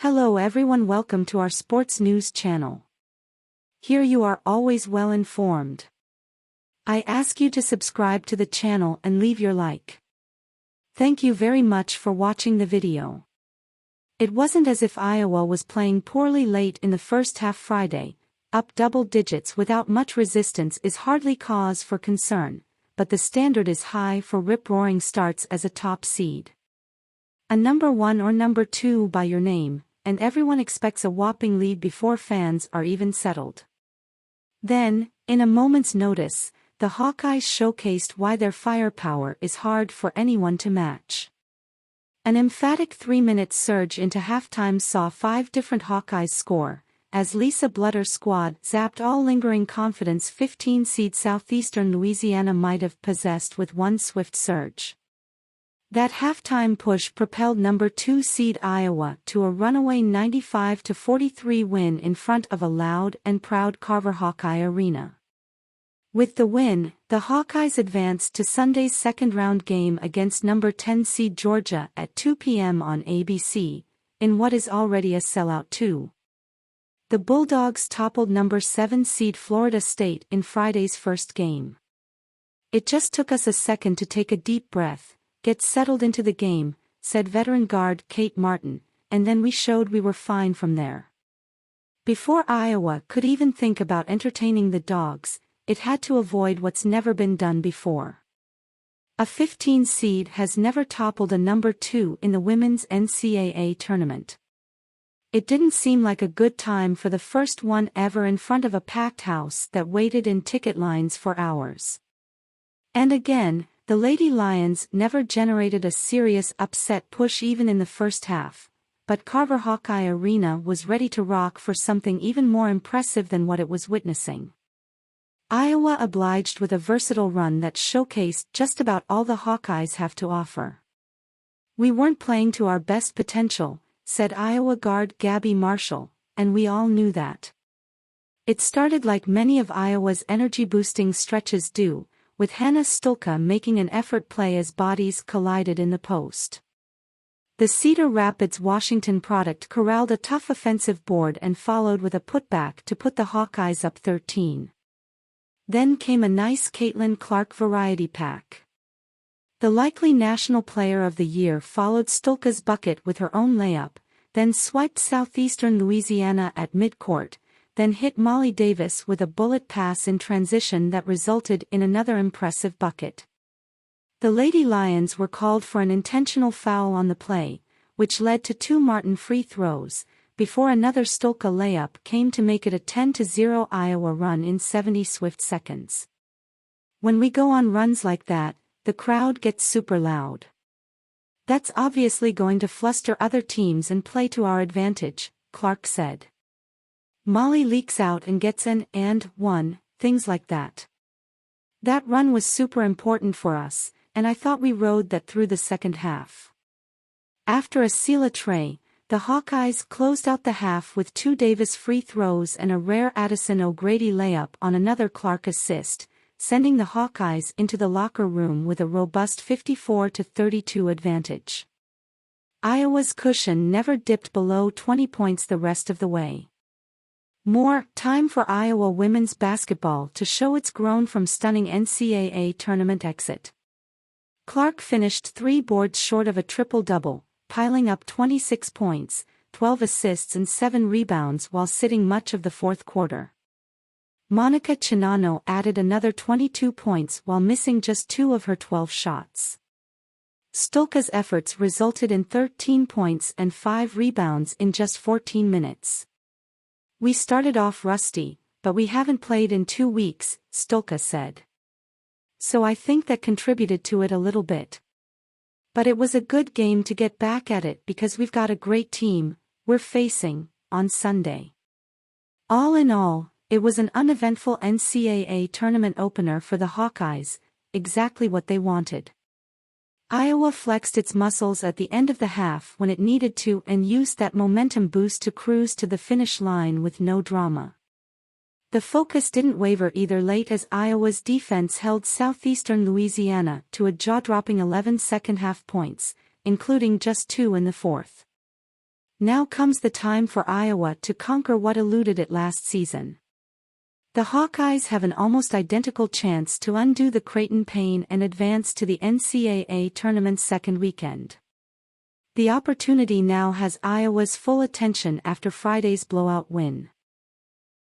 Hello everyone, welcome to our sports news channel. Here you are always well informed. I ask you to subscribe to the channel and leave your like. Thank you very much for watching the video. It wasn't as if Iowa was playing poorly late in the first half Friday. Up double digits without much resistance is hardly cause for concern, but the standard is high for rip-roaring starts as a top seed. A number 1 or number 2 by your name, and everyone expects a whopping lead before fans are even settled. Then, in a moment's notice, the Hawkeyes showcased why their firepower is hard for anyone to match. An emphatic 3-minute surge into halftime saw 5 different Hawkeyes score, as Lisa Blutter's squad zapped all lingering confidence 15-seed Southeastern Louisiana might have possessed with one swift surge. That halftime push propelled number 2 seed Iowa to a runaway 95-43 win in front of a loud and proud Carver Hawkeye Arena. With the win, the Hawkeyes advanced to Sunday's second-round game against number 10 seed Georgia at 2 p.m. on ABC, in what is already a sellout too. The Bulldogs toppled number 7 seed Florida State in Friday's first game. "It just took us a second to take a deep breath, get settled into the game," said veteran guard Kate Martin, "and then we showed we were fine from there." Before Iowa could even think about entertaining the Dogs, it had to avoid what's never been done before. A 15 seed has never toppled a number 2 in the women's NCAA tournament. It didn't seem like a good time for the first one ever in front of a packed house that waited in ticket lines for hours. And again, the Lady Lions never generated a serious upset push even in the first half, but Carver Hawkeye Arena was ready to rock for something even more impressive than what it was witnessing. Iowa obliged with a versatile run that showcased just about all the Hawkeyes have to offer. "We weren't playing to our best potential," said Iowa guard Gabby Marshall, and we all knew that. It started like many of Iowa's energy-boosting stretches do, with Hannah Stulka making an effort play as bodies collided in the post. The Cedar Rapids Washington product corralled a tough offensive board and followed with a putback to put the Hawkeyes up 13. Then came a nice Caitlin Clark variety pack. The likely National Player of the Year followed Stulka's bucket with her own layup, then swiped Southeastern Louisiana at midcourt, then hit Molly Davis with a bullet pass in transition that resulted in another impressive bucket. The Lady Lions were called for an intentional foul on the play, which led to 2 Martin free throws, before another Stulka layup came to make it a 10-0 Iowa run in 70 swift seconds. "When we go on runs like that, the crowd gets super loud. That's obviously going to fluster other teams and play to our advantage," Clark said. "Molly leaks out and gets an and one, things like that. That run was super important for us, and I thought we rode that through the second half." After a Sela tray, the Hawkeyes closed out the half with 2 Davis free throws and a rare Addison O'Grady layup on another Clark assist, sending the Hawkeyes into the locker room with a robust 54-32 advantage. Iowa's cushion never dipped below 20 points the rest of the way. More time for Iowa women's basketball to show it's grown from stunning NCAA tournament exit. Clark finished 3 boards short of a triple-double, piling up 26 points, 12 assists and 7 rebounds while sitting much of the fourth quarter. Monica Chinano added another 22 points while missing just 2 of her 12 shots. Stulka's efforts resulted in 13 points and 5 rebounds in just 14 minutes. "We started off rusty, but we haven't played in 2 weeks, Stulka said. "So I think that contributed to it a little bit. But it was a good game to get back at it because we've got a great team we're facing on Sunday." All in all, it was an uneventful NCAA tournament opener for the Hawkeyes, exactly what they wanted. Iowa flexed its muscles at the end of the half when it needed to and used that momentum boost to cruise to the finish line with no drama. The focus didn't waver either late as Iowa's defense held Southeastern Louisiana to a jaw-dropping 11 second-half points, including just 2 in the fourth. Now comes the time for Iowa to conquer what eluded it last season. The Hawkeyes have an almost identical chance to undo the Creighton pain and advance to the NCAA tournament's second weekend. The opportunity now has Iowa's full attention after Friday's blowout win.